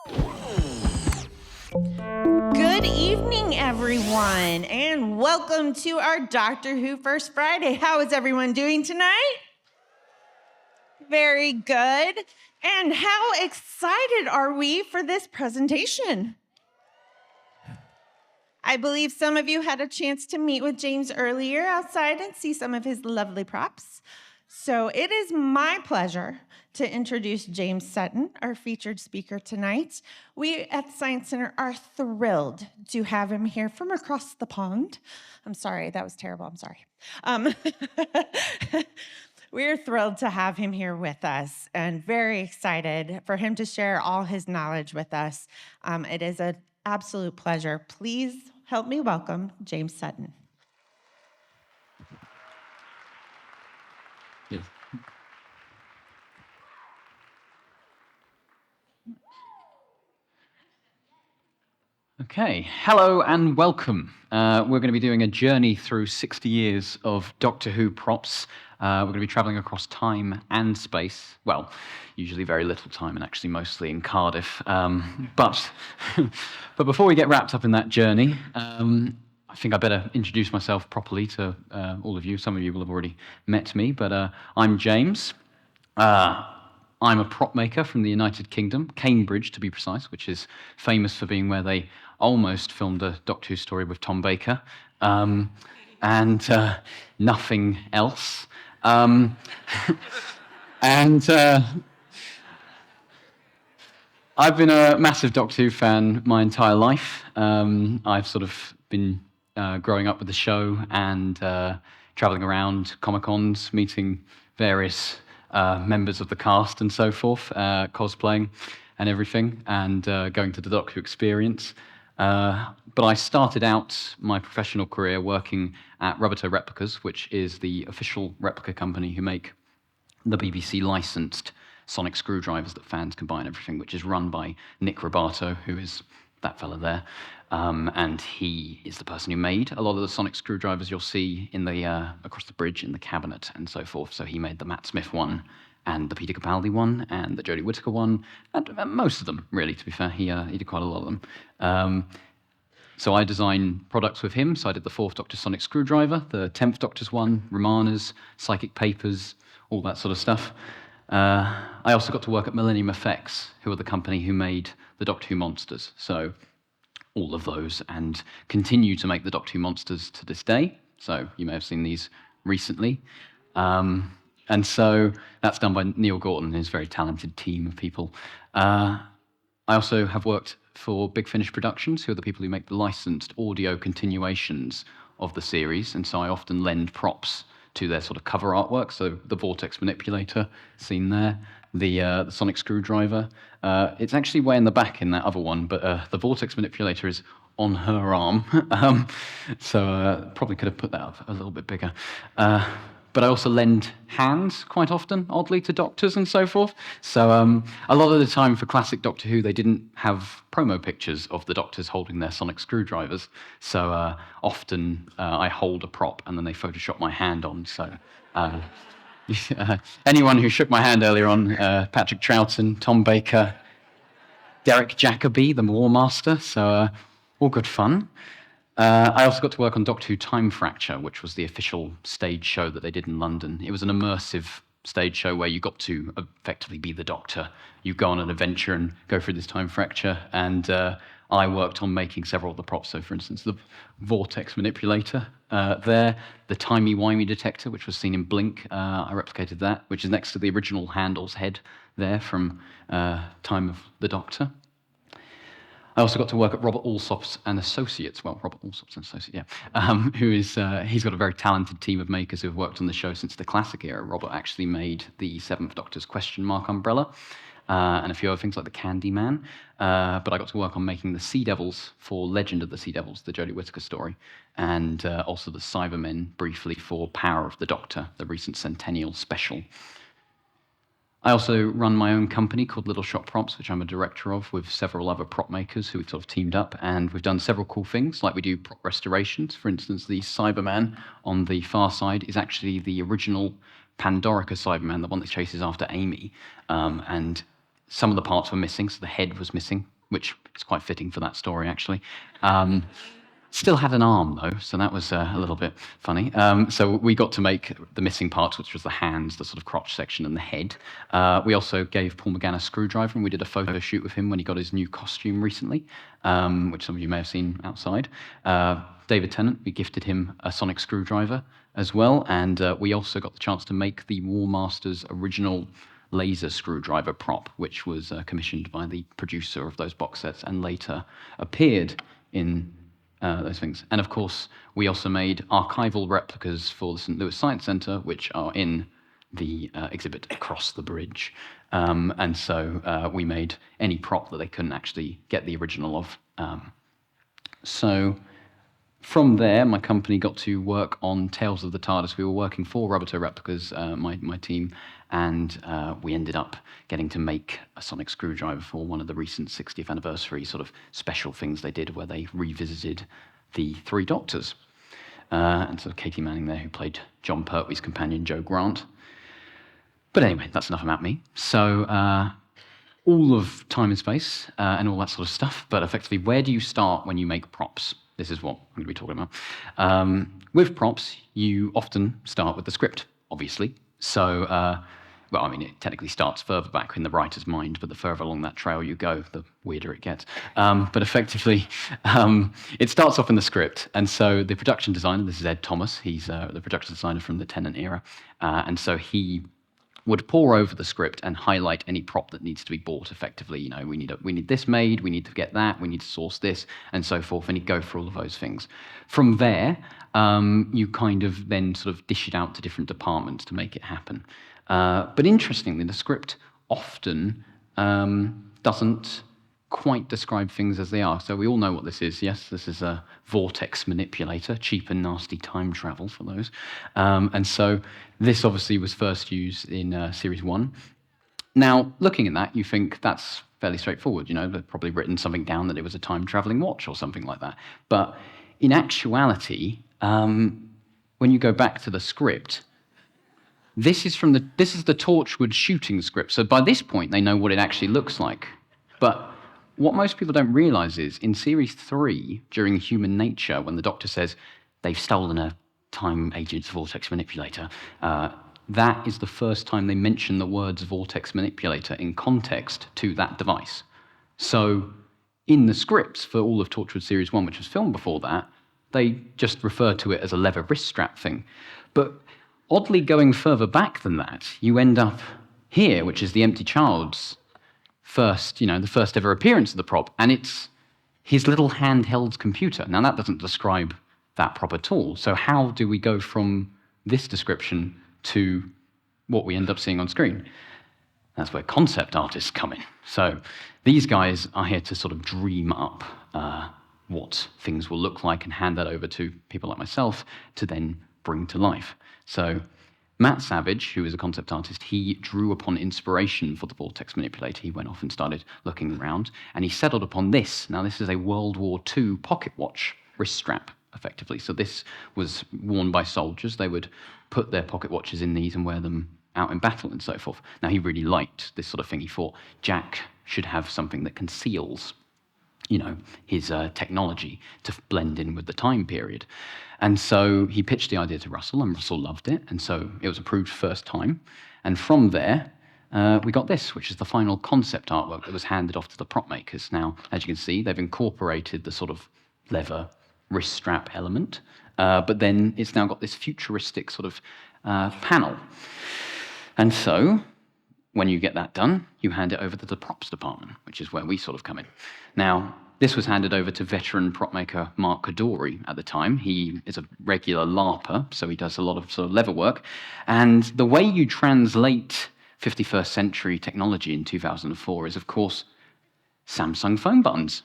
Good evening, everyone, and welcome to our Doctor Who First Friday. How is everyone doing tonight? Very good. And how excited are we for this presentation? I believe some of you had a chance to meet with James earlier outside and see some of his lovely props. So it is my pleasure to introduce James Sutton, our featured speaker tonight. We at the Science Center are thrilled to have him here from across the pond. I'm sorry, that was terrible, I'm sorry. We're thrilled to have him here with us and very excited for him to share all his knowledge with us. It is an absolute pleasure. Please help me welcome James Sutton. Yes. Okay, hello and welcome. We're going to be doing a journey through 60 years of Doctor Who props. We're going to be travelling across time and space. Well, usually very little time and actually mostly in Cardiff. But before we get wrapped up in that journey, I think I better introduce myself properly to all of you. Some of you will have already met me, but I'm James. I'm a prop maker from the United Kingdom, Cambridge to be precise, which is famous for being where they almost filmed a Doctor Who story with Tom Baker, and nothing else. And I've been a massive Doctor Who fan my entire life. I've sort of been growing up with the show and travelling around Comic-Cons, meeting various members of the cast and so forth, cosplaying and everything, and going to the Doctor Who experience. But I started out my professional career working at Rubberto Replicas, which is the official replica company who make the BBC licensed sonic screwdrivers that fans can buy and everything, which is run by Nick Robato, who is that fella there. And he is the person who made a lot of the sonic screwdrivers you'll see in the across the bridge in the cabinet and so forth. So he made the Matt Smith one and the Peter Capaldi one and the Jodie Whittaker one, and most of them, really, to be fair. He did quite a lot of them. So I designed products with him. So I did the 4th Doctor sonic screwdriver, the 10th Doctor's one, Romana's, Psychic Papers, all that sort of stuff. I also got to work at Millennium Effects, who are the company who made the Doctor Who monsters. So all of those, and continue to make the Doctor Who monsters to this day. So you may have seen these recently. And so that's done by Neil Gorton and his very talented team of people. I also have worked for Big Finish Productions, who are the people who make the licensed audio continuations of the series, and so I often lend props to their sort of cover artwork. So the Vortex Manipulator, seen there, the sonic screwdriver. It's actually way in the back in that other one, but the Vortex Manipulator is on her arm. So probably could have put that up a little bit bigger. But I also lend hands quite often, oddly, to doctors and so forth. So a lot of the time for classic Doctor Who, they didn't have promo pictures of the doctors holding their sonic screwdrivers. So often I hold a prop and then they Photoshop my hand on. So anyone who shook my hand earlier on, Patrick Troughton, Tom Baker, Derek Jacobi, the War Master. So all good fun. I also got to work on Doctor Who Time Fracture, which was the official stage show that they did in London. It was an immersive stage show where you got to effectively be the Doctor. You go on an adventure and go through this time fracture, and I worked on making several of the props. So, for instance, the Vortex Manipulator there, the Timey-Wimey detector, which was seen in Blink. I replicated that, which is next to the original Handel's head there from Time of the Doctor. I also got to work at Robert Alsop's and Associates. Well, Robert Alsop's and Associates, yeah. Who is, he's got a very talented team of makers who have worked on the show since the classic era. Robert actually made the 7th Doctor's question mark umbrella and a few other things like the Candy Man. But I got to work on making the Sea Devils for Legend of the Sea Devils, the Jodie Whittaker story, and also the Cybermen briefly for Power of the Doctor, the recent Centennial special. I also run my own company called Little Shop Props, which I'm a director of, with several other prop makers who we've sort of teamed up, and we've done several cool things, like we do prop restorations. For instance, the Cyberman on the far side is actually the original Pandorica Cyberman, the one that chases after Amy, and some of the parts were missing, so the head was missing, which is quite fitting for that story, actually. Still had an arm, though, so that was a little bit funny. So we got to make the missing parts, which was the hands, the sort of crotch section, and the head. We also gave Paul McGann a screwdriver, and we did a photo shoot with him when he got his new costume recently, which some of you may have seen outside. David Tennant, we gifted him a sonic screwdriver as well, and we also got the chance to make the War Master's original laser screwdriver prop, which was commissioned by the producer of those box sets and later appeared in those things. And of course, we also made archival replicas for the St. Louis Science Centre, which are in the exhibit across the bridge. And so we made any prop that they couldn't actually get the original of. So from there, my company got to work on Tales of the TARDIS. We were working for Roboto Replicas, my team, and we ended up getting to make a sonic screwdriver for one of the recent 60th anniversary sort of special things they did where they revisited the Three Doctors. And so Katie Manning there, who played John Pertwee's companion, Joe Grant. But anyway, that's enough about me. So all of time and space and all that sort of stuff, but effectively, where do you start when you make props? This is what I'm going to be talking about. With props, you often start with the script, obviously. So, well, I mean, it technically starts further back in the writer's mind, but the further along that trail you go, the weirder it gets. But effectively, it starts off in the script. And so the production designer, this is Ed Thomas, he's the production designer from the Tennant era. And so he would pore over the script and highlight any prop that needs to be bought effectively. You know, we need this made, we need to get that, we need to source this, and so forth, and he'd go through all of those things. From there, you kind of then sort of dish it out to different departments to make it happen. But interestingly, the script often doesn't quite describe things as they are. So we all know what this is. Yes, this is a vortex manipulator, cheap and nasty time travel for those. And so this obviously was first used in Series 1. Now, looking at that, you think that's fairly straightforward. You know, they've probably written something down that it was a time-traveling watch or something like that. But in actuality, when you go back to the script, this is the Torchwood shooting script. So by this point, they know what it actually looks like. But what most people don't realize is in Series 3, during Human Nature, when the Doctor says they've stolen a time agent's vortex manipulator, that is the first time they mention the words vortex manipulator in context to that device. So in the scripts for all of Torchwood Series 1, which was filmed before that, they just refer to it as a leather wrist strap thing. But oddly, going further back than that, you end up here, which is the Empty Child's the first ever appearance of the prop, and it's his little handheld computer. Now, that doesn't describe that prop at all. So how do we go from this description to what we end up seeing on screen? That's where concept artists come in. So these guys are here to sort of dream up what things will look like and hand that over to people like myself to then bring to life. So Matt Savage, who is a concept artist, he drew upon inspiration for the vortex manipulator. He went off and started looking around, and he settled upon this. Now, this is a World War II pocket watch wrist strap, effectively. So this was worn by soldiers. They would put their pocket watches in these and wear them out in battle and so forth. Now, he really liked this sort of thing. He thought Jack should have something that conceals his technology to blend in with the time period. And so he pitched the idea to Russell, and Russell loved it, and so it was approved first time. And from there, we got this, which is the final concept artwork that was handed off to the prop makers. Now, as you can see, they've incorporated the sort of leather wrist strap element, but then it's now got this futuristic sort of panel. And so when you get that done, you hand it over to the props department, which is where we sort of come in. Now, this was handed over to veteran prop maker Mark Kadori at the time. He is a regular LARPer, so he does a lot of sort of leather work. And the way you translate 51st century technology in 2004 is, of course, Samsung phone buttons.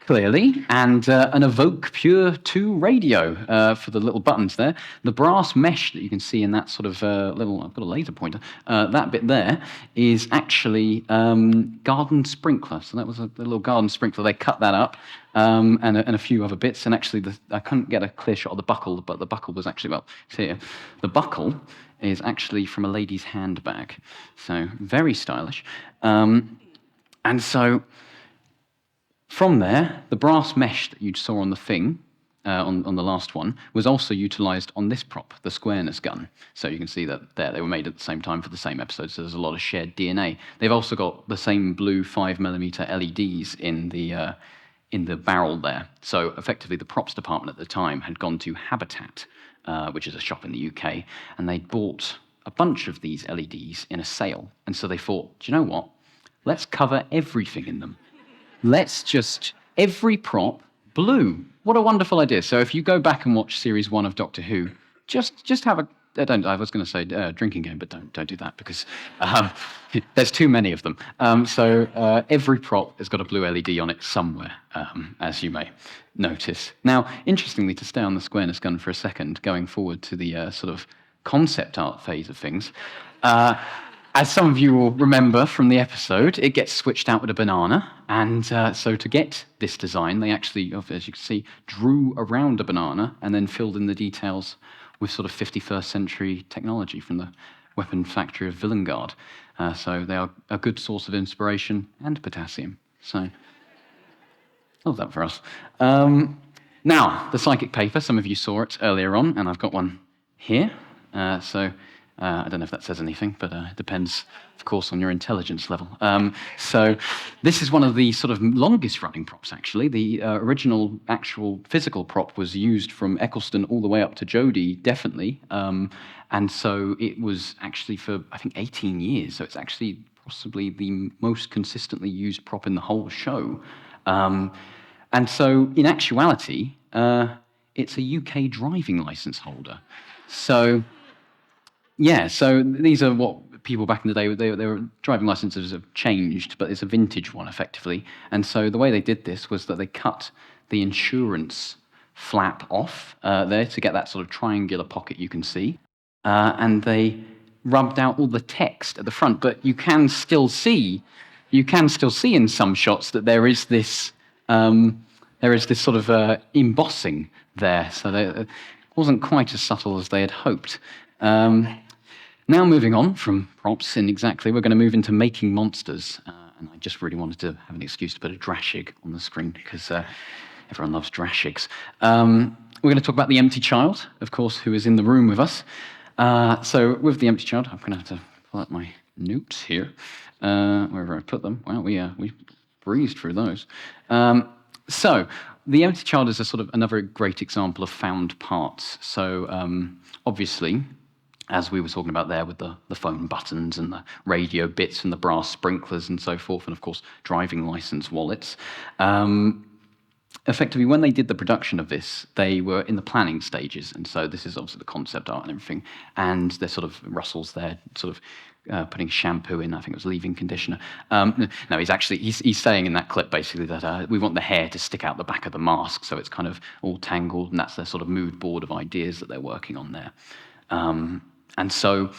Clearly, and an Evoke Pure 2 radio for the little buttons there. The brass mesh that you can see in that sort of I've got a laser pointer, that bit there is actually garden sprinkler. So that was a little garden sprinkler. They cut that up and a few other bits. And actually, I couldn't get a clear shot of the buckle, but the buckle was actually, well, it's here. The buckle is actually from a lady's handbag. So very stylish. And so from there, the brass mesh that you saw on the thing, on the last one, was also utilized on this prop, the squareness gun. So you can see that there, they were made at the same time for the same episode, so there's a lot of shared DNA. They've also got the same blue 5mm LEDs in the barrel there. So effectively, the props department at the time had gone to Habitat, which is a shop in the UK, and they'd bought a bunch of these LEDs in a sale. And so they thought, do you know what? Let's cover everything in them. Let's just, every prop, blue. What a wonderful idea. So if you go back and watch series 1 of Doctor Who, just have a, I was going to say drinking game, but don't do that because there's too many of them. So every prop has got a blue LED on it somewhere, as you may notice. Now, interestingly, to stay on the squareness gun for a second, going forward to the sort of concept art phase of things, as some of you will remember from the episode, it gets switched out with a banana. And so to get this design, they actually, as you can see, drew around a banana and then filled in the details with sort of 51st century technology from the weapon factory of Villengard. So they are a good source of inspiration and potassium. So, love that for us. Now, the psychic paper, some of you saw it earlier on, and I've got one here. I don't know if that says anything, but it depends, of course, on your intelligence level. So this is one of the sort of longest running props, actually. The original actual physical prop was used from Eccleston all the way up to Jodie, definitely. And so it was actually for, I think, 18 years. So it's actually possibly the most consistently used prop in the whole show. And so in actuality, it's a UK driving license holder. So... yeah, so these are what people back in the day, their driving licenses have changed, but it's a vintage one, effectively. And so the way they did this was that they cut the insurance flap off there to get that sort of triangular pocket you can see. And they rubbed out all the text at the front, but you can still see in some shots that there is this sort of embossing there. So it wasn't quite as subtle as they had hoped. Now moving on from props in exactly, we're going to move into making monsters. And I just really wanted to have an excuse to put a Drashig on the screen because everyone loves Drashigs. We're going to talk about the Empty Child, of course, who is in the room with us. So with the Empty Child, I'm going to have to pull out my notes here, wherever I put them. Wow, we breezed through those. So the Empty Child is a sort of another great example of found parts. So obviously, as we were talking about there with the phone buttons and the radio bits and the brass sprinklers and so forth, and of course driving license wallets. Effectively, when they did the production of this, they were in the planning stages, and so this is obviously the concept art and everything, and there's sort of Russell's there, sort of putting shampoo in, I think it was leave-in conditioner. No, he's saying in that clip basically that we want the hair to stick out the back of the mask, so it's kind of all tangled, and that's their sort of mood board of ideas that they're working on there. And so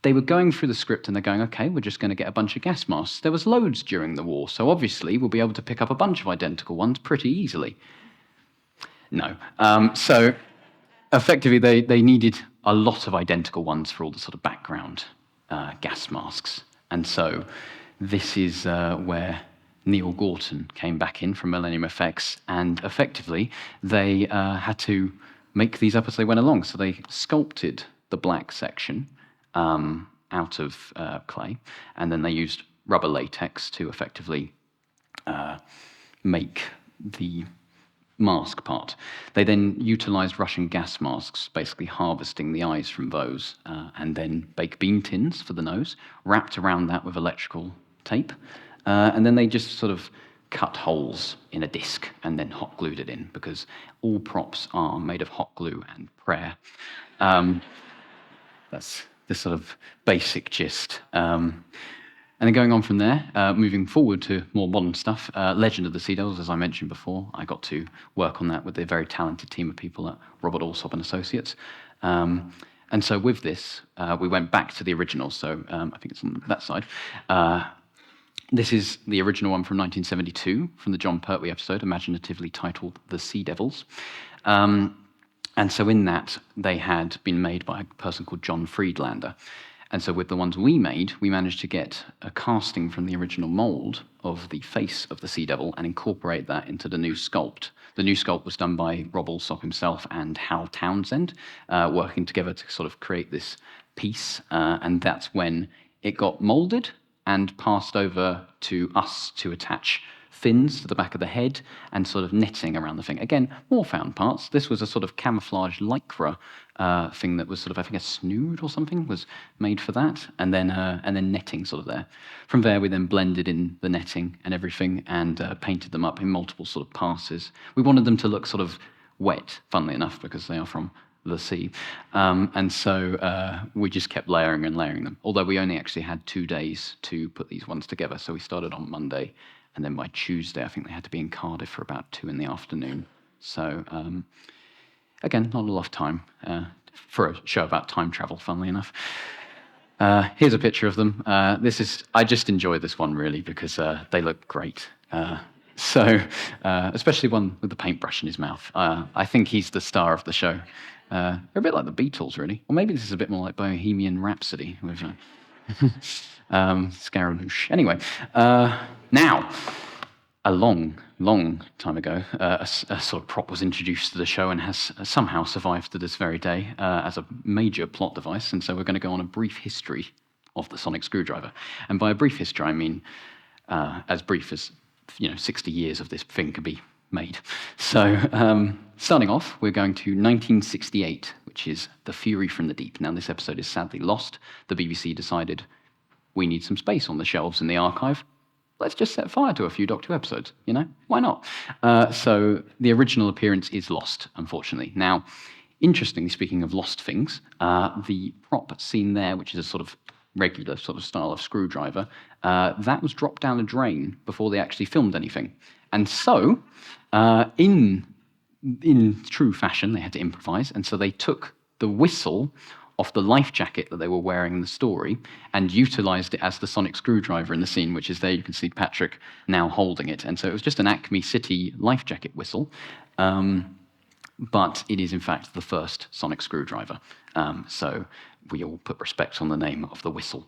they were going through the script and they're going, okay, we're just going to get a bunch of gas masks. There was loads during the war, so obviously we'll be able to pick up a bunch of identical ones pretty easily. No. So effectively they needed a lot of identical ones for all the sort of background gas masks. And so this is where Neil Gorton came back in from Millennium Effects, and effectively they had to make these up as they went along. So they sculpted the black section out of clay, and then they used rubber latex to effectively make the mask part. They then utilized Russian gas masks, basically harvesting the eyes from those, and then baked bean tins for the nose, wrapped around that with electrical tape, and then they just sort of cut holes in a disc and then hot glued it in, because all props are made of hot glue and prayer. That's the sort of basic gist. And then going on from there, moving forward to more modern stuff, Legend of the Sea Devils, as I mentioned before, I got to work on that with a very talented team of people at Robert Alsop and Associates. And so with this, we went back to the original, so I think it's on that side. This is the original one from 1972, from the John Pertwee episode, imaginatively titled The Sea Devils. And so in that, they had been made by a person called John Friedlander. And so with the ones we made, we managed to get a casting from the original mold of the face of the Sea Devil and incorporate that into the new sculpt. The new sculpt was done by Rob Alsop himself and Hal Townsend, working together to sort of create this piece. And that's when it got molded and passed over to us to attach fins to the back of the head and sort of netting around the thing. Again, more found parts. This was a sort of camouflage lycra thing that was sort of, I think, a snood or something was made for that, and then netting sort of there. From there, we then blended in the netting and everything and painted them up in multiple sort of passes. We wanted them to look sort of wet, funnily enough, because they are from the sea. And so we just kept layering and layering them, although we only actually had 2 days to put these ones together. So we started on Monday, and then by Tuesday, I think they had to be in Cardiff for about 2 p.m. So again, not a lot of time for a show about time travel, funnily enough. Here's a picture of them. I just enjoy this one really because they look great. Especially one with the paintbrush in his mouth. I think he's the star of the show. They're a bit like the Beatles, really. Or maybe this is a bit more like Bohemian Rhapsody with Scaramouche. Anyway, now, a long time ago, a sort of prop was introduced to the show and has somehow survived to this very day as a major plot device. And so we're going to go on a brief history of the sonic screwdriver. And by a brief history, I mean as brief as 60 years of this thing could be made. So starting off, we're going to 1968, which is The Fury from the Deep. Now, this episode is sadly lost. The BBC decided we need some space on the shelves in the archive. Let's just set fire to a few Doctor Who episodes, Why not? So the original appearance is lost, unfortunately. Now, interestingly, speaking of lost things, the prop seen there, which is a sort of regular sort of style of screwdriver, that was dropped down a drain before they actually filmed anything. And so, in true fashion, they had to improvise, and so they took the whistle off the life jacket that they were wearing in the story and utilized it as the sonic screwdriver in the scene, which is there. You can see Patrick now holding it. And so it was just an Acme City life jacket whistle, but it is in fact the first sonic screwdriver. So we all put respect on the name of the whistle.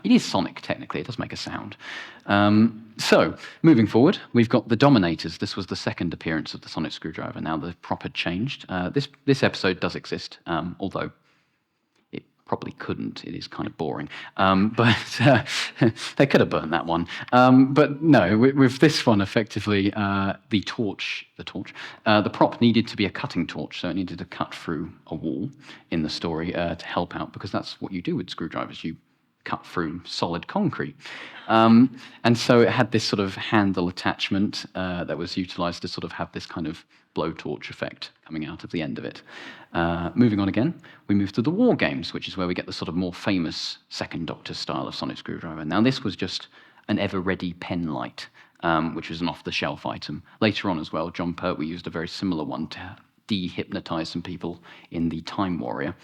It is sonic, technically. It does make a sound. So moving forward, we've got the Dominators. This was the second appearance of the sonic screwdriver. Now the prop had changed. This episode does exist, although probably couldn't. It is kind of boring. But they could have burned that one. But no, with this one, effectively, the prop needed to be a cutting torch, so it needed to cut through a wall in the story to help out, because that's what you do with screwdrivers. You cut through solid concrete. And so it had this sort of handle attachment that was utilized to sort of have this kind of blowtorch effect coming out of the end of it. Moving on again, we move to the War Games, which is where we get the sort of more famous Second Doctor style of sonic screwdriver. Now, this was just an ever-ready pen light, which was an off-the-shelf item. Later on as well, John Pertwee used a very similar one to de-hypnotize some people in the Time Warrior,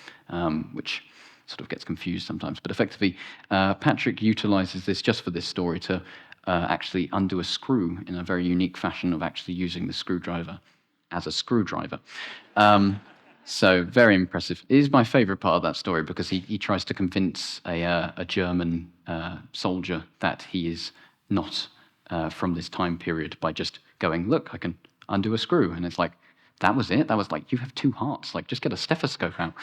which sort of gets confused sometimes. But effectively, Patrick utilizes this just for this story to actually undo a screw in a very unique fashion of actually using the screwdriver as a screwdriver. So very impressive. It is my favorite part of that story because he tries to convince a German soldier that he is not from this time period by just going, look, I can undo a screw. And it's like, that was it? That was like, you have 2 hearts. Like, just get a stethoscope out.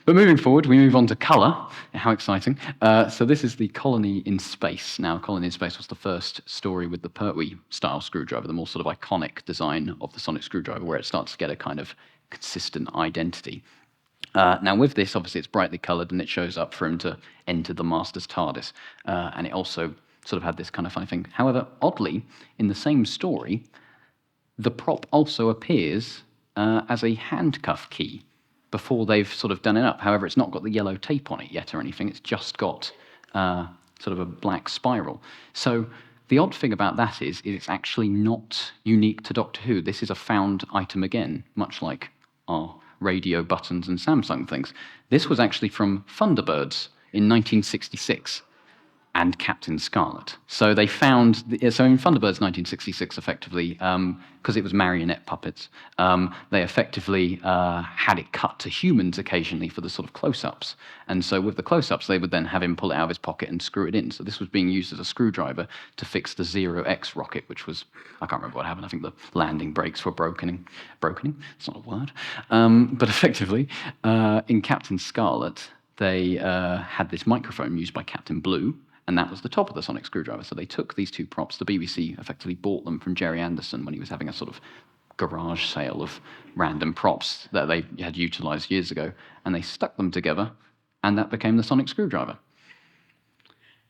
But moving forward, we move on to colour. How exciting. So this is the Colony in Space. Now, Colony in Space was the first story with the Pertwee-style screwdriver, the more sort of iconic design of the sonic screwdriver, where it starts to get a kind of consistent identity. Now, with this, obviously, it's brightly coloured, and it shows up for him to enter the Master's TARDIS. And it also sort of had this kind of funny thing. However, oddly, in the same story, the prop also appears as a handcuff key before they've sort of done it up. However, it's not got the yellow tape on it yet or anything. It's just got sort of a black spiral. So the odd thing about that is it's actually not unique to Doctor Who. This is a found item again, much like our radio buttons and Samsung things. This was actually from Thunderbirds in 1966. and Captain Scarlet. So they found, so in Thunderbirds 1966, effectively, because it was marionette puppets, they effectively had it cut to humans occasionally for the sort of close-ups. And so with the close-ups, they would then have him pull it out of his pocket and screw it in. So this was being used as a screwdriver to fix the Zero-X rocket, which was, I can't remember what happened. I think the landing brakes were brokening. It's not a word. But effectively, in Captain Scarlet, they had this microphone used by Captain Blue, and that was the top of the sonic screwdriver. So they took these two props. The BBC effectively bought them from Jerry Anderson when he was having a sort of garage sale of random props that they had utilized years ago, and they stuck them together, and that became the sonic screwdriver.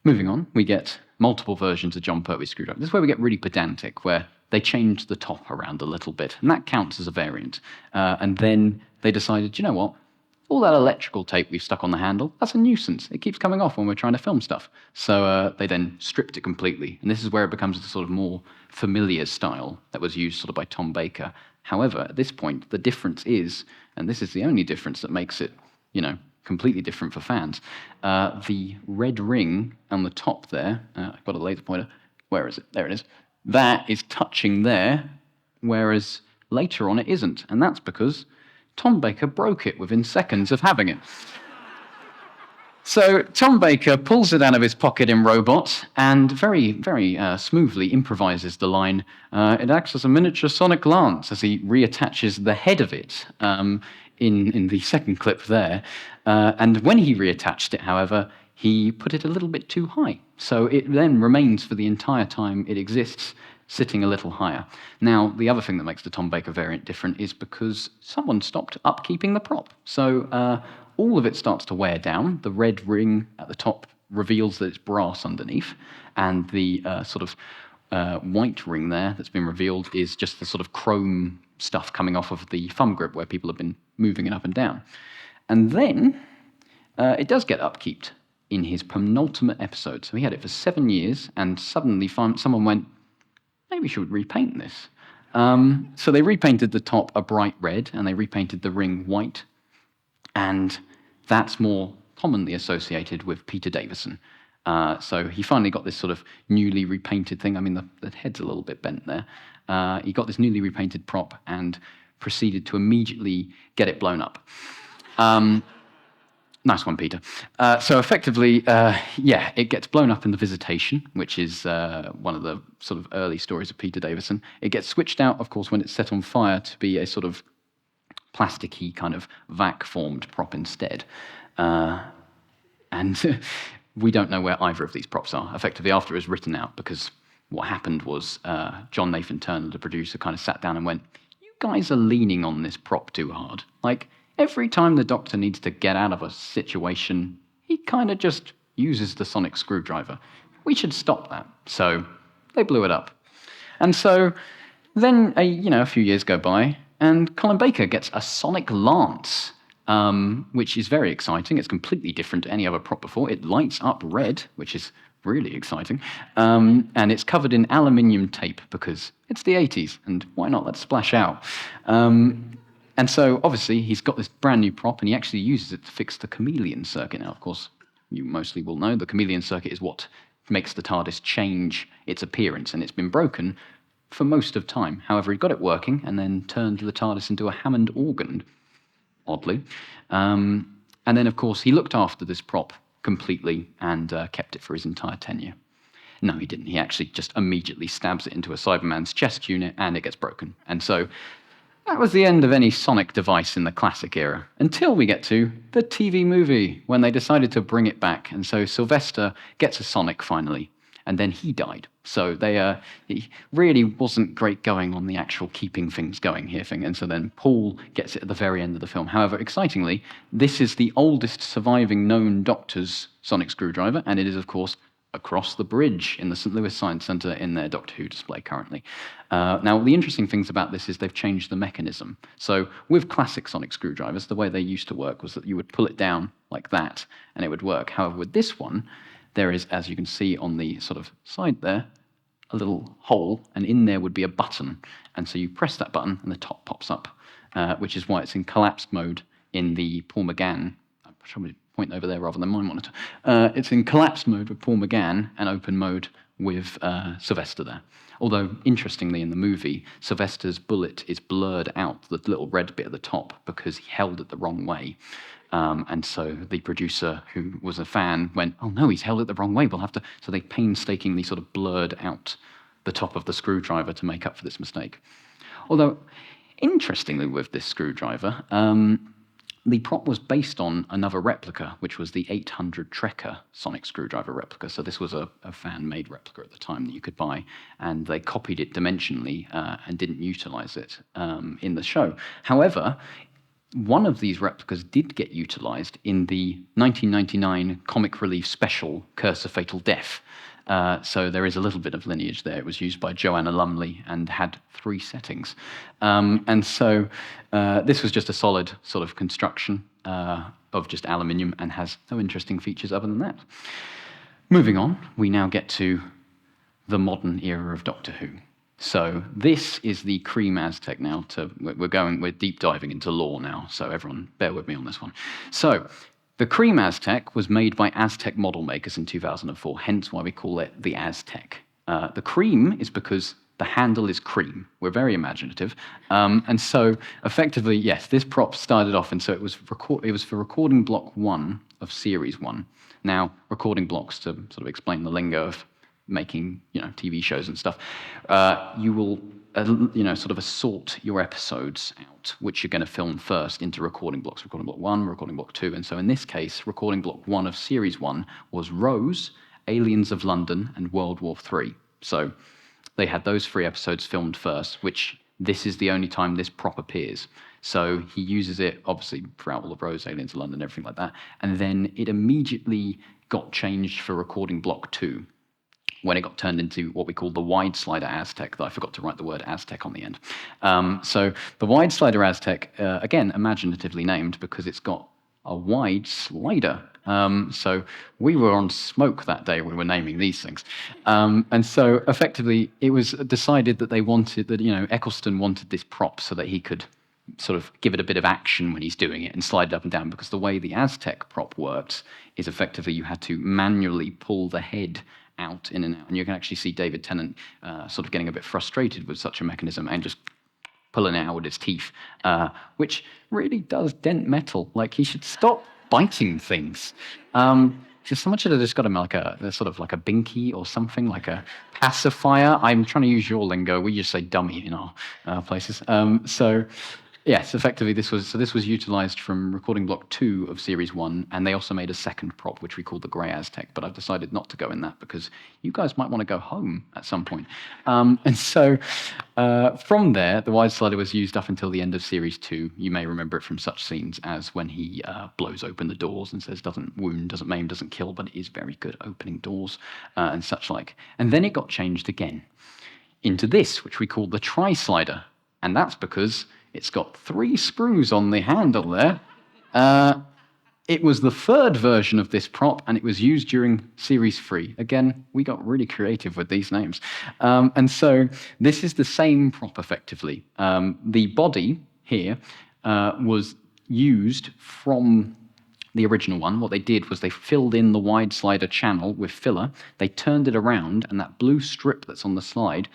Moving on, we get multiple versions of John Pertwee's screwdriver. This is where we get really pedantic, where they changed the top around a little bit, and that counts as a variant. And then they decided, you know what? All that electrical tape we've stuck on the handle, that's a nuisance. It keeps coming off when we're trying to film stuff. So they then stripped it completely. And this is where it becomes the sort of more familiar style that was used sort of by Tom Baker. However, at this point, the difference is, and this is the only difference that makes it, completely different for fans, the red ring on the top there, I've got a laser pointer. Where is it? There it is. That is touching there, whereas later on it isn't. And that's because Tom Baker broke it within seconds of having it. So Tom Baker pulls it out of his pocket in Robot and very, very smoothly improvises the line, it acts as a miniature sonic lance, as he reattaches the head of it in the second clip there. And when he reattached it, however, he put it a little bit too high. So it then remains for the entire time it exists, sitting a little higher. Now, the other thing that makes the Tom Baker variant different is because someone stopped upkeeping the prop. So all of it starts to wear down. The red ring at the top reveals that it's brass underneath, and the white ring there that's been revealed is just the sort of chrome stuff coming off of the thumb grip where people have been moving it up and down. And then it does get upkeeped in his penultimate episode. So he had it for 7 years, and suddenly someone went, maybe we should repaint this. So they repainted the top a bright red, and they repainted the ring white, and that's more commonly associated with Peter Davison. So he finally got this sort of newly repainted thing. I mean, the head's a little bit bent there. He got this newly repainted prop and proceeded to immediately get it blown up. Nice one, Peter. So effectively, it gets blown up in The Visitation, which is one of the sort of early stories of Peter Davison. It gets switched out, of course, when it's set on fire to be a sort of plasticky kind of vac-formed prop instead. And we don't know where either of these props are, effectively, after it was written out, because what happened was John Nathan Turner, the producer, kind of sat down and went, you guys are leaning on this prop too hard. Like, every time the Doctor needs to get out of a situation, he kind of just uses the sonic screwdriver. We should stop that. So they blew it up. And so then, a few years go by, and Colin Baker gets a sonic lance, which is very exciting. It's completely different to any other prop before. It lights up red, which is really exciting. And it's covered in aluminium tape because it's the 80s, and why not? Let's splash out. And so, obviously, he's got this brand new prop, and he actually uses it to fix the chameleon circuit. Now, of course, you mostly will know the chameleon circuit is what makes the TARDIS change its appearance, and it's been broken for most of time. However, he got it working and then turned the TARDIS into a Hammond organ, oddly. And then, of course, he looked after this prop completely and kept it for his entire tenure. No, he didn't. He actually just immediately stabs it into a Cyberman's chest unit, and it gets broken. And so that was the end of any sonic device in the classic era, until we get to the TV movie, when they decided to bring it back. And so Sylvester gets a sonic finally, and then he died. So it really wasn't great going on the actual keeping things going here thing. And so then Paul gets it at the very end of the film. However, excitingly, this is the oldest surviving known Doctor's sonic screwdriver, and it is, of course, across the bridge in the St. Louis Science Centre in their Doctor Who display currently. Now, the interesting things about this is they've changed the mechanism. So with classic sonic screwdrivers, the way they used to work was that you would pull it down like that, and it would work. However, with this one, there is, as you can see on the sort of side there, a little hole, and in there would be a button. And so you press that button, and the top pops up, which is why it's in collapsed mode in the Paul McGann. point over there rather than my monitor. It's in collapsed mode with Paul McGann and open mode with Sylvester there. Although, interestingly, in the movie, Sylvester's bullet is blurred out the little red bit at the top because he held it the wrong way. And so the producer, who was a fan, went, oh no, he's held it the wrong way, we'll have to... So they painstakingly sort of blurred out the top of the screwdriver to make up for this mistake. Although, interestingly with this screwdriver, the prop was based on another replica, which was the 800 Trekker sonic screwdriver replica. So this was a fan-made replica at the time that you could buy, and they copied it dimensionally and didn't utilize it in the show. However, one of these replicas did get utilized in the 1999 comic relief special Curse of Fatal Death. So there is a little bit of lineage there. It was used by Joanna Lumley and had 3 settings. And so this was just a solid sort of construction of just aluminium and has no interesting features other than that. Moving on, we now get to the modern era of Doctor Who. So this is the Cream Aztec now. We're deep diving into lore now, so everyone bear with me on this one. So the Cream Aztec was made by Aztec model makers in 2004, hence why we call it the Aztec. The cream is because the handle is cream. We're very imaginative. And so effectively, yes, this prop started off, and so it was for recording block 1 of series 1. Now, recording blocks, to sort of explain the lingo of making TV shows and stuff, you will sort of assort your episodes out, which you're going to film first, into recording blocks. Recording block 1, recording block 2, and so in this case, recording block 1 of series 1 was Rose, Aliens of London, and World War III. So they had those 3 episodes filmed first, which this is the only time this prop appears. So he uses it, obviously, throughout all of Rose, Aliens of London, everything like that, and then it immediately got changed for recording block 2, when it got turned into what we call the wide slider Aztec, though I forgot to write the word Aztec on the end. So the wide slider Aztec, again, imaginatively named because it's got a wide slider. So we were on smoke that day when we were naming these things. And so effectively, it was decided that Eccleston wanted this prop so that he could sort of give it a bit of action when he's doing it and slide it up and down, because the way the Aztec prop works is effectively you had to manually pull the head out, in and out. And you can actually see David Tennant sort of getting a bit frustrated with such a mechanism and just pulling it out with his teeth, which really does dent metal. Like, he should stop biting things. Someone should have just got him like a sort of like a binky or something, like a pacifier. I'm trying to use your lingo. We just say dummy in our places. Yes, effectively this was utilized from recording block 2 of series 1, and they also made a second prop which we called the Grey Aztec, but I've decided not to go in that because you guys might want to go home at some point. And so from there, the wide slider was used up until the end of series 2. You may remember it from such scenes as when he blows open the doors and says doesn't wound, doesn't maim, doesn't kill, but it is very good opening doors and such like. And then it got changed again into this, which we call the Tri-Slider, and that's because it's got 3 screws on the handle there. It was the 3rd version of this prop, and it was used during Series 3. Again, we got really creative with these names. And so this is the same prop, effectively. The body here was used from the original one. What they did was they filled in the wide slider channel with filler. They turned it around, and that blue strip that's on the side,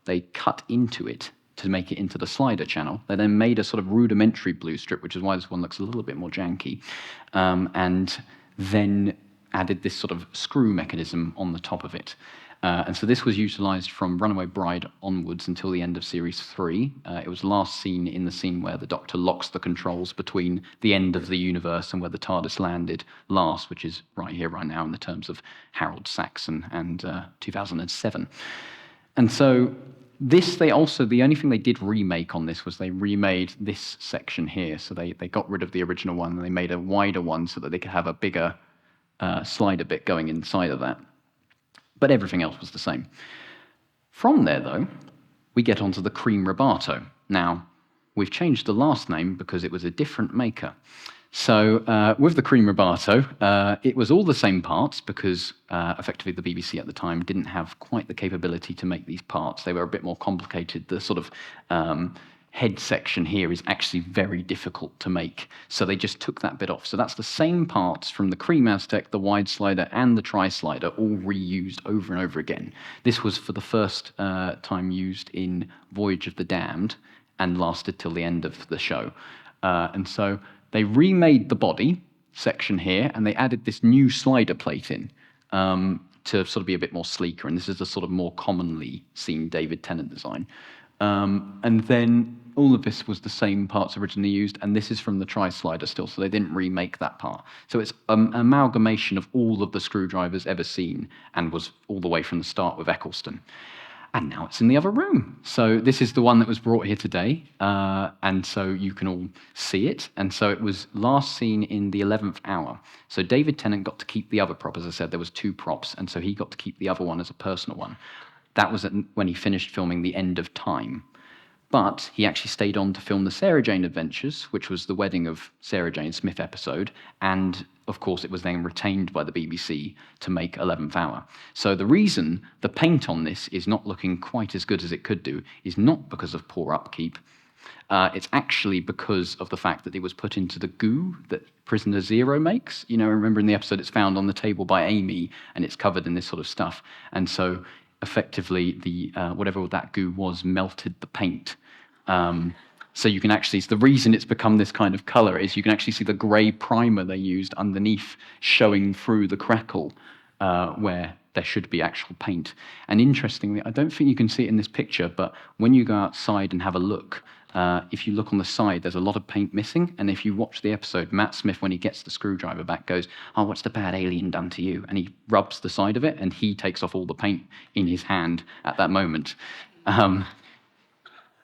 they cut into it to make it into the slider channel. They then made a sort of rudimentary blue strip, which is why this one looks a little bit more janky, and then added this sort of screw mechanism on the top of it. And so this was utilized from Runaway Bride onwards until the end of Series 3. It was last seen in the scene where the Doctor locks the controls between the end of the universe and where the TARDIS landed last, which is right here, right now, in the terms of Harold Saxon and 2007. And so the only thing they did remake on this was they remade this section here. So they got rid of the original one and they made a wider one so that they could have a bigger slider bit going inside of that. But everything else was the same. From there, though, we get onto the Cream Robato. Now, we've changed the last name because it was a different maker. So with the Cream Robato, it was all the same parts because effectively the BBC at the time didn't have quite the capability to make these parts. They were a bit more complicated. The sort of head section here is actually very difficult to make. So they just took that bit off. So that's the same parts from the Cream Aztec, the wide slider, and the tri-slider, all reused over and over again. This was for the first time used in Voyage of the Damned and lasted till the end of the show. And so they remade the body section here, and they added this new slider plate in to sort of be a bit more sleeker. And this is the sort of more commonly seen David Tennant design. And then all of this was the same parts originally used, and this is from the tri-slider still, so they didn't remake that part. So it's an amalgamation of all of the screwdrivers ever seen, and was all the way from the start with Eccleston. And now it's in the other room. So this is the one that was brought here today, and so you can all see it. And so it was last seen in the 11th hour. So David Tennant got to keep the other prop. As I said, there was 2 props, and so he got to keep the other one as a personal one. That was when he finished filming The End of Time. But he actually stayed on to film the Sarah Jane Adventures, which was the wedding of Sarah Jane Smith episode, and of course it was then retained by the BBC to make 11th Hour. So the reason the paint on this is not looking quite as good as it could do is not because of poor upkeep. It's actually because of the fact that it was put into the goo that Prisoner Zero makes. You know, remember in the episode it's found on the table by Amy, and it's covered in this sort of stuff. And so effectively the whatever that goo was melted the paint. So you can actually, the reason it's become this kind of color is you can actually see the gray primer they used underneath showing through the crackle where there should be actual paint. And interestingly, I don't think you can see it in this picture, but when you go outside and have a look, if you look on the side, there's a lot of paint missing. And if you watch the episode, Matt Smith, when he gets the screwdriver back, goes, "Oh, what's the bad alien done to you?" And he rubs the side of it, and he takes off all the paint in his hand at that moment.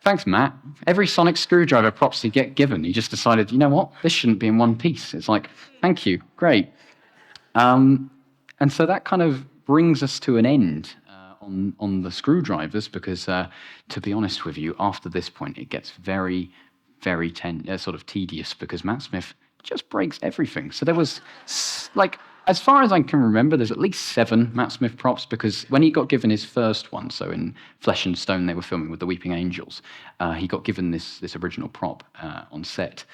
Thanks, Matt. Every sonic screwdriver props he get given, he just decided, you know what, this shouldn't be in one piece. It's like, thank you, great. And so that kind of brings us to an end on the screwdrivers, because to be honest with you, after this point, it gets very, very sort of tedious, because Matt Smith just breaks everything. So there was, like, as far as I can remember, there's at least 7 Matt Smith props, because when he got given his first one, so in Flesh and Stone they were filming with the Weeping Angels, he got given this original prop on set,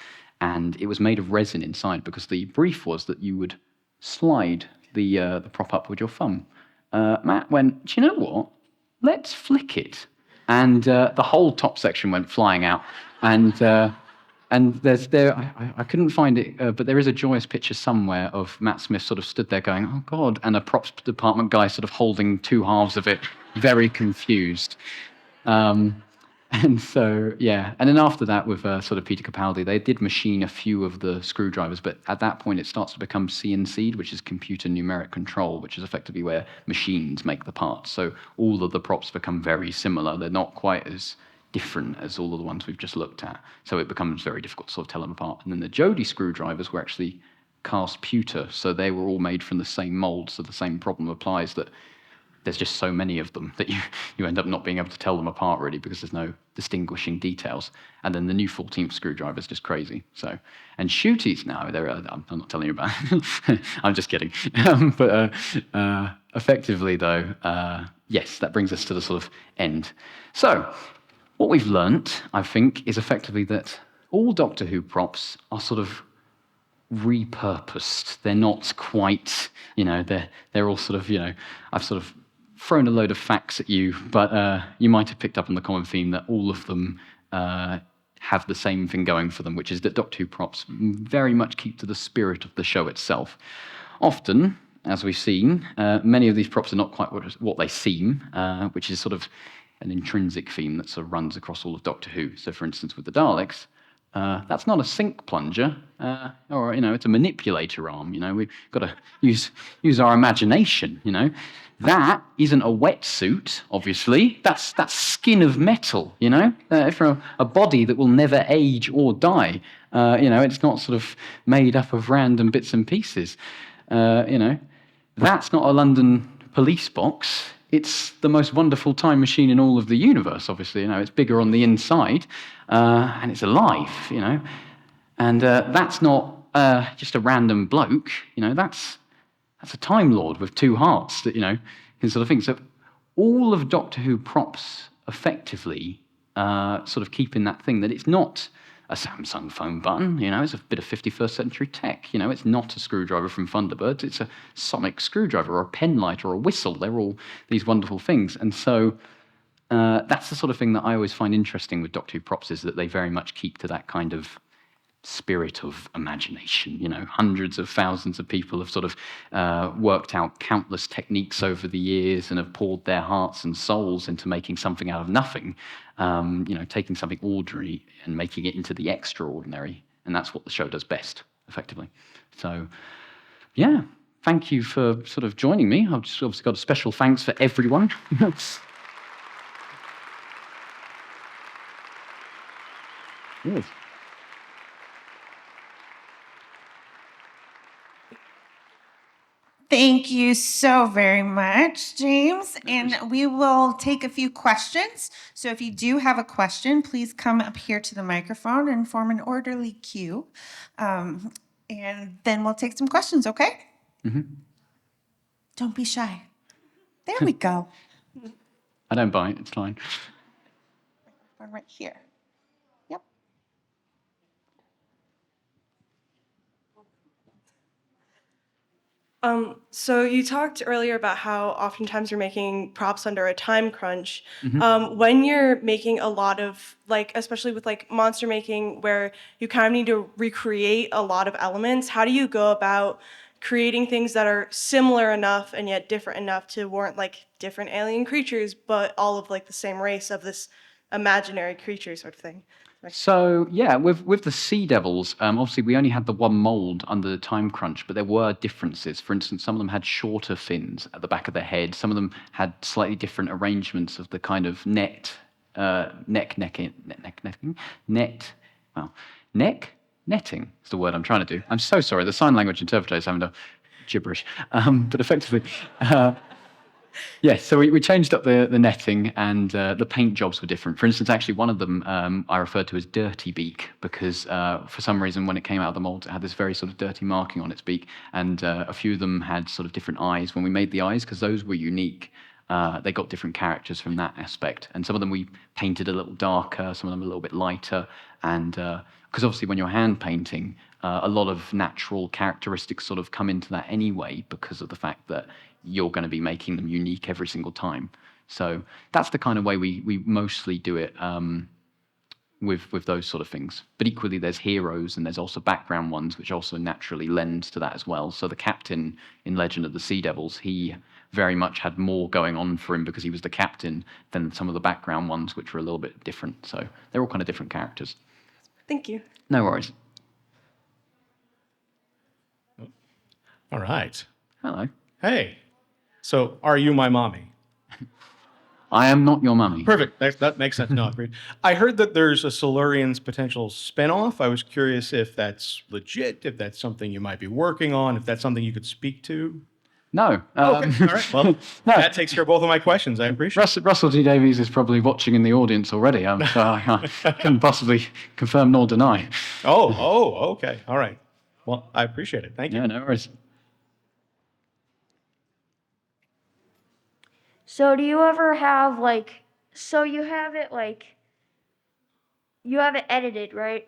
and it was made of resin inside, because the brief was that you would slide the prop up with your thumb. Matt went, "Do you know what? Let's flick it." And the whole top section went flying out. And I couldn't find it, but there is a joyous picture somewhere of Matt Smith sort of stood there going, "Oh, God," and a props department guy sort of holding 2 halves of it, very confused. And so, yeah. And then after that, with sort of Peter Capaldi, they did machine a few of the screwdrivers, but at that point it starts to become CNC'd, which is computer numeric control, which is effectively where machines make the parts. So all of the props become very similar. They're not quite as different as all of the ones we've just looked at. So it becomes very difficult to sort of tell them apart. And then the Jodie screwdrivers were actually cast pewter, so they were all made from the same mold, so the same problem applies, that there's just so many of them that you end up not being able to tell them apart, really, because there's no distinguishing details. And then the new 14th screwdriver is just crazy. So, and Shooties now, I'm not telling you about it. I'm just kidding. But effectively, though, yes, that brings us to the sort of end. So what we've learnt, I think, is effectively that all Doctor Who props are sort of repurposed. They're not quite, they're all sort of, I've sort of thrown a load of facts at you, but you might have picked up on the common theme that all of them have the same thing going for them, which is that Doctor Who props very much keep to the spirit of the show itself. Often, as we've seen, many of these props are not quite what they seem, which is sort of an intrinsic theme that sort of runs across all of Doctor Who. So, for instance, with the Daleks, that's not a sink plunger, or it's a manipulator arm. We've got to use our imagination. That isn't a wetsuit, obviously. That's skin of metal. For a body that will never age or die. It's not sort of made up of random bits and pieces. That's not a London police box. It's the most wonderful time machine in all of the universe, obviously. It's bigger on the inside, and it's alive, And that's not just a random bloke, that's a Time Lord with 2 hearts, that, his sort of thing. So all of Doctor Who props, effectively, sort of keeping that thing that it's not a Samsung phone button, it's a bit of 51st century tech. It's not a screwdriver from Thunderbird, it's a sonic screwdriver or a pen light or a whistle. They're all these wonderful things. And so that's the sort of thing that I always find interesting with Doctor Who props, is that they very much keep to that kind of spirit of imagination. Hundreds of thousands of people have sort of worked out countless techniques over the years and have poured their hearts and souls into making something out of nothing. Taking something ordinary and making it into the extraordinary, and that's what the show does best, effectively. So, yeah, thank you for sort of joining me. I've just obviously got a special thanks for everyone. Yes. Thank you so very much, James. And we will take a few questions. So if you do have a question, please come up here to the microphone and form an orderly queue. And then we'll take some questions, okay? Mm-hmm. Don't be shy. There we go. I don't bite, it's fine. One right here. Yep. So you talked earlier about how oftentimes you're making props under a time crunch. When you're making a lot of, especially with monster making, where you kind of need to recreate a lot of elements, how do you go about creating things that are similar enough and yet different enough to warrant different alien creatures, but all of the same race of this imaginary creature sort of thing? So yeah, with the Sea Devils, obviously we only had the one mold under the time crunch, but there were differences. For instance, some of them had shorter fins at the back of the head. Some of them had slightly different arrangements of the kind of netting. Netting is the word I'm trying to do. I'm so sorry. The sign language interpreter is having a gibberish, but effectively. Yes, so we changed up the netting, and the paint jobs were different. For instance, actually, one of them I referred to as Dirty Beak, because for some reason, when it came out of the mold, it had this very sort of dirty marking on its beak, and a few of them had sort of different eyes. When we made the eyes, because those were unique, they got different characters from that aspect. And some of them we painted a little darker, some of them a little bit lighter, and because obviously when you're hand painting, a lot of natural characteristics sort of come into that anyway, because of the fact that you're going to be making them unique every single time. So that's the kind of way we mostly do it with those sort of things. But equally, there's heroes and there's also background ones, which also naturally lend to that as well. So the captain in Legend of the Sea Devils, he very much had more going on for him because he was the captain than some of the background ones, which were a little bit different. So they're all kind of different characters. Thank you. No worries. All right. Hello. Hey. So, are you my mommy? I am not your mummy. Perfect. That makes sense. No, agreed. I heard that there's a Silurians potential spinoff. I was curious if that's legit, if that's something you might be working on, if that's something you could speak to. No. Okay. All right. Well, that takes care of both of my questions. I appreciate it. Russell T Davies is probably watching in the audience already, so I can possibly confirm nor deny. Oh, okay. All right. Well, I appreciate it. Thank you. Yeah, no worries. So do you ever have you have it edited, right?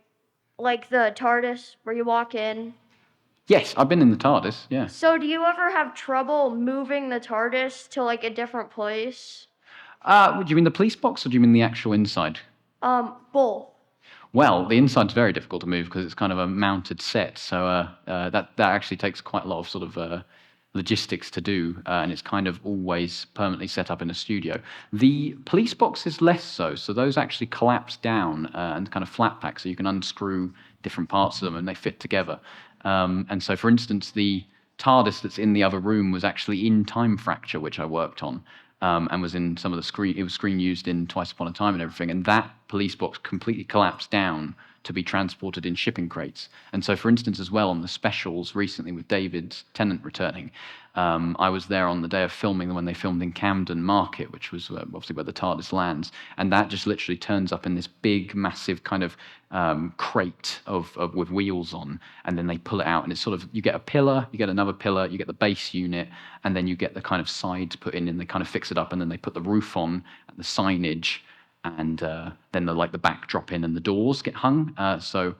Like the TARDIS where you walk in. Yes, I've been in the TARDIS, yeah. So do you ever have trouble moving the TARDIS to a different place? Do you mean the police box or do you mean the actual inside? Both. Well, the inside's very difficult to move because it's kind of a mounted set, so that actually takes quite a lot of sort of logistics to do, and it's kind of always permanently set up in a studio. The police box is less so those actually collapse down and kind of flat pack, so you can unscrew different parts of them and they fit together. And so, for instance, the TARDIS that's in the other room was actually in Time Fracture, which I worked on, and was in some of the screen. It was screen used in Twice Upon a Time and everything. And that police box completely collapsed down to be transported in shipping crates. And so, for instance, as well on the specials recently with David's Tennant returning, I was there on the day of filming when they filmed in Camden Market, which was obviously where the TARDIS lands, and that just literally turns up in this big, massive kind of crate with wheels on, and then they pull it out, and it's sort of, you get a pillar, you get another pillar, you get the base unit, and then you get the kind of sides put in, and they kind of fix it up, and then they put the roof on, and the signage, and then the backdrop in and the doors get hung. So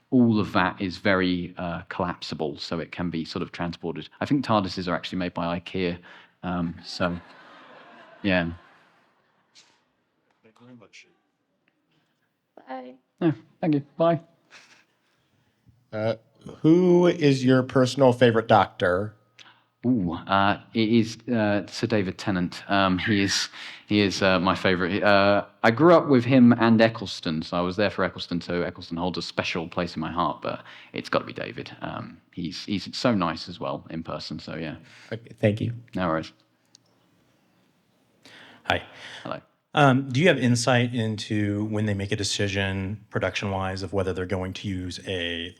all of that is very collapsible, so it can be sort of transported. I think TARDISes are actually made by IKEA, so yeah. Bye. No, thank you. Bye. Who is your personal favorite Doctor? Ooh, it is Sir David Tennant. He is my favourite. I grew up with him and Eccleston, so I was there for Eccleston. So Eccleston holds a special place in my heart, but it's got to be David. He's so nice as well in person. So yeah, Okay, thank you. no worries. Hi. Hello. Do you have insight into when they make a decision, production-wise, of whether they're going to use a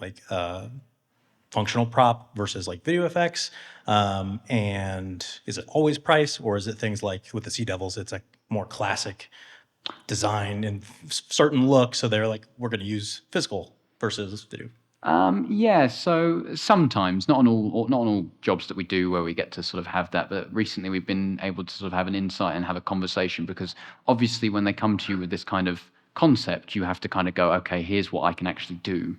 functional prop versus like video effects? And is it always price, or is it things like with the Sea Devils, it's a more classic design and certain look, so they're like, we're going to use physical versus video? Yeah, so sometimes, not on all jobs that we do where we get to sort of have that, but recently we've been able to sort of have an insight and have a conversation, because obviously when they come to you with this kind of concept, you have to kind of go, okay, here's what I can actually do,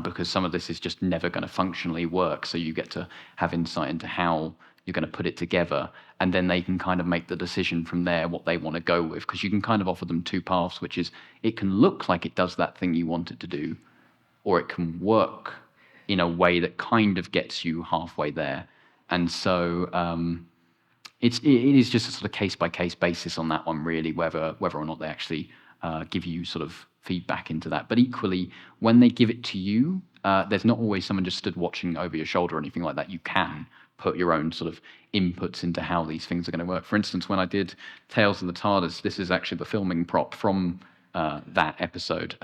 because some of this is just never going to functionally work. So you get to have insight into how you're going to put it together, and then they can kind of make the decision from there what they want to go with, because you can kind of offer them two paths, which is it can look like it does that thing you want it to do, or it can work in a way that kind of gets you halfway there. And so it is just a sort of case-by-case basis on that one, really, whether or not they actually give you sort of feedback into that. But equally, when they give it to you, there's not always someone just stood watching over your shoulder or anything like that. You can put your own sort of inputs into how these things are going to work. For instance, when I did Tales of the TARDIS, this is actually the filming prop from that episode.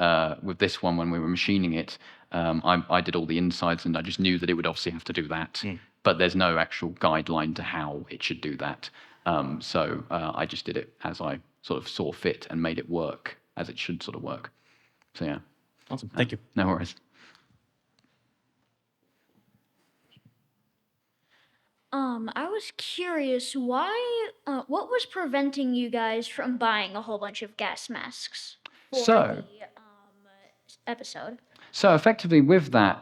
With this one, when we were machining it, I did all the insides, and I just knew that it would obviously have to do that. But there's no actual guideline to how it should do that. So I just did it as I sort of saw fit and made it work as it should sort of work. So yeah. Awesome. Thank you. No worries. I was curious what was preventing you guys from buying a whole bunch of gas masks for So- the episode? So effectively with that,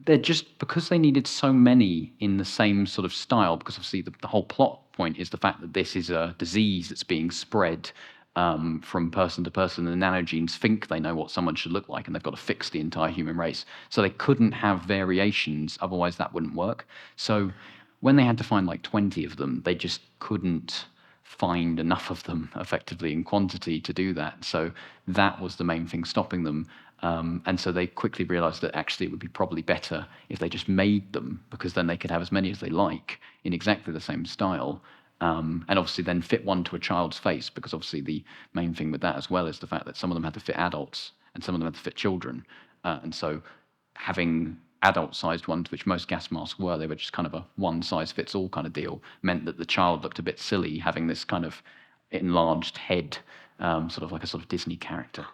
they're just, because they needed so many in the same sort of style, because obviously the whole plot point is the fact that this is a disease that's being spread from person to person, and the nanogenes think they know what someone should look like, and they've got to fix the entire human race. So they couldn't have variations, otherwise that wouldn't work. So when they had to find like 20 of them, they just couldn't find enough of them effectively in quantity to do that. So that was the main thing stopping them. And so they quickly realized that actually it would be probably better if they just made them, because then they could have as many as they like in exactly the same style. And obviously then fit one to a child's face, because obviously the main thing with that as well is the fact that some of them had to fit adults and some of them had to fit children. And so having adult-sized ones, which most gas masks were, they were just kind of a one-size-fits-all kind of deal, meant that the child looked a bit silly having this kind of enlarged head, sort of like a sort of Disney character,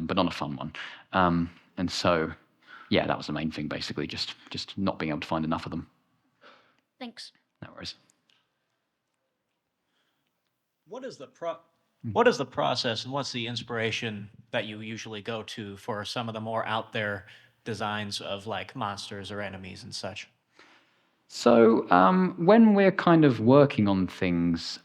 but not a fun one. And so, yeah, that was the main thing, basically, just not being able to find enough of them. Thanks. No worries. What is the process, and what's the inspiration that you usually go to for some of the more out there designs of like monsters or enemies and such? So when we're kind of working on things,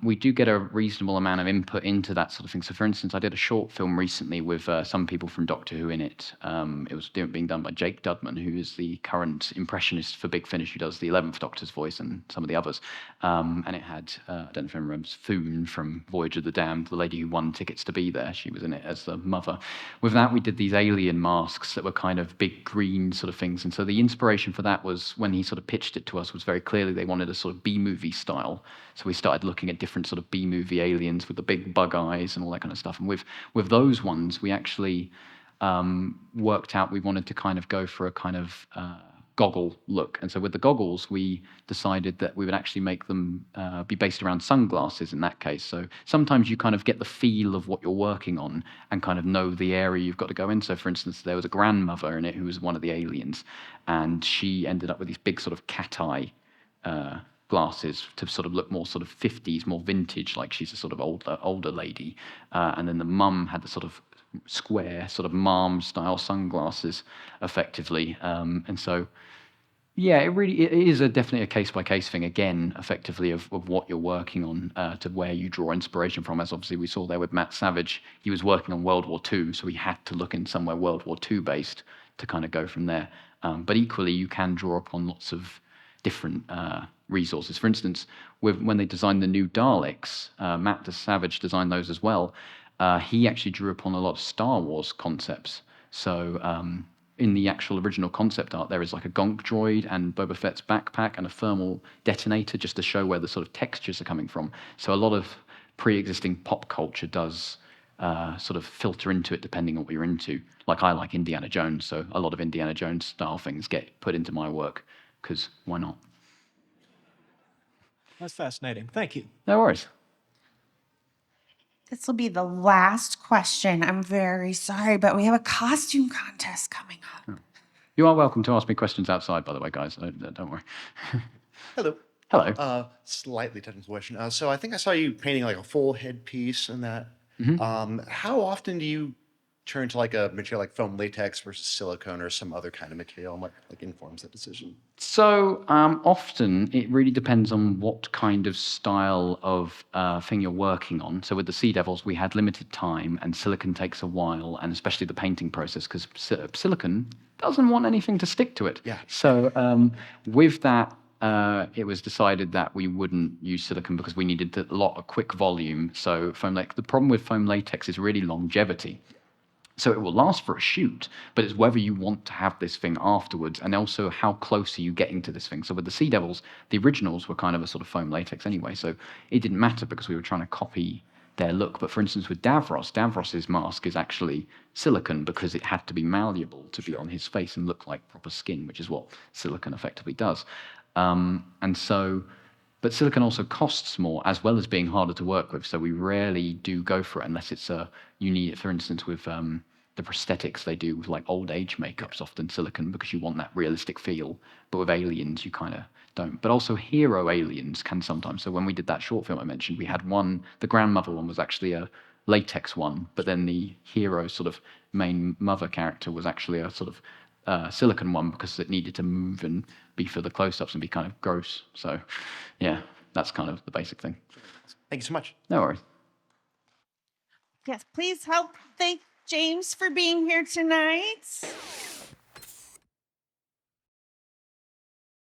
we do get a reasonable amount of input into that sort of thing. So for instance, I did a short film recently with some people from Doctor Who in it. It was being done by Jake Dudman, who is the current impressionist for Big Finish, who does the 11th Doctor's voice and some of the others. And it had, I don't know if anyone remembers, Foon from Voyage of the Damned, the lady who won tickets to be there. She was in it as the mother. With that, we did these alien masks that were kind of big green sort of things. And so the inspiration for that was when he sort of pitched it to us was very clearly they wanted a sort of B-movie style. So we started looking at different sort of B-movie aliens with the big bug eyes and all that kind of stuff. And with those ones, we actually worked out we wanted to kind of go for a kind of goggle look. And so with the goggles, we decided that we would actually make them be based around sunglasses in that case. So sometimes you kind of get the feel of what you're working on and kind of know the area you've got to go in. So for instance, there was a grandmother in it who was one of the aliens, and she ended up with these big sort of cat eye glasses to sort of look more sort of 50s, more vintage, like she's a sort of older lady. And then the mum had the sort of square, sort of mom style sunglasses, effectively. And so, yeah, it is definitely a case by case thing again, effectively of what you're working on, to where you draw inspiration from. As obviously we saw there with Matt Savage, he was working on World War II, so he had to look in somewhere World War II based to kind of go from there. But equally, you can draw upon lots of different resources. For instance, when they designed the new Daleks, Matt Savage designed those as well. He actually drew upon a lot of Star Wars concepts. So in the actual original concept art, there is like a gonk droid and Boba Fett's backpack and a thermal detonator, just to show where the sort of textures are coming from. So a lot of pre-existing pop culture does sort of filter into it depending on what you're into. Like I like Indiana Jones, so a lot of Indiana Jones style things get put into my work, because why not? That's fascinating. Thank you. No worries. This will be the last question. I'm very sorry, but we have a costume contest coming up. You are welcome to ask me questions outside, by the way, guys. Don't worry. Hello. Hello. Slightly technical question. So I think I saw you painting like a full headpiece and that. How often do you turn to like a material like foam latex versus silicone or some other kind of material, and what like informs that decision? So often it really depends on what kind of style of thing you're working on. So with the Sea Devils, we had limited time, and silicon takes a while, and especially the painting process, because silicon doesn't want anything to stick to it. Yeah. So with that, it was decided that we wouldn't use silicon because we needed a lot of quick volume. So the problem with foam latex is really longevity. So it will last for a shoot, but it's whether you want to have this thing afterwards, and also how close are you getting to this thing. So with the Sea Devils, the originals were kind of a sort of foam latex anyway, so it didn't matter because we were trying to copy their look. But for instance, with Davros's mask is actually silicon because it had to be malleable to be on his face and look like proper skin, which is what silicon effectively does. But silicon also costs more, as well as being harder to work with. So we rarely do go for it unless it's you need it. For instance, with the prosthetics they do with like old age makeups, often silicon, because you want that realistic feel. But with aliens, you kind of don't. But also hero aliens can sometimes. So when we did that short film I mentioned, we had one. The grandmother one was actually a latex one, but then the hero sort of main mother character was actually a sort of silicon one because it needed to move and be for the close-ups and be kind of gross. So, yeah, that's kind of the basic thing. Thank you so much. No worries. Yes, please help thank James for being here tonight.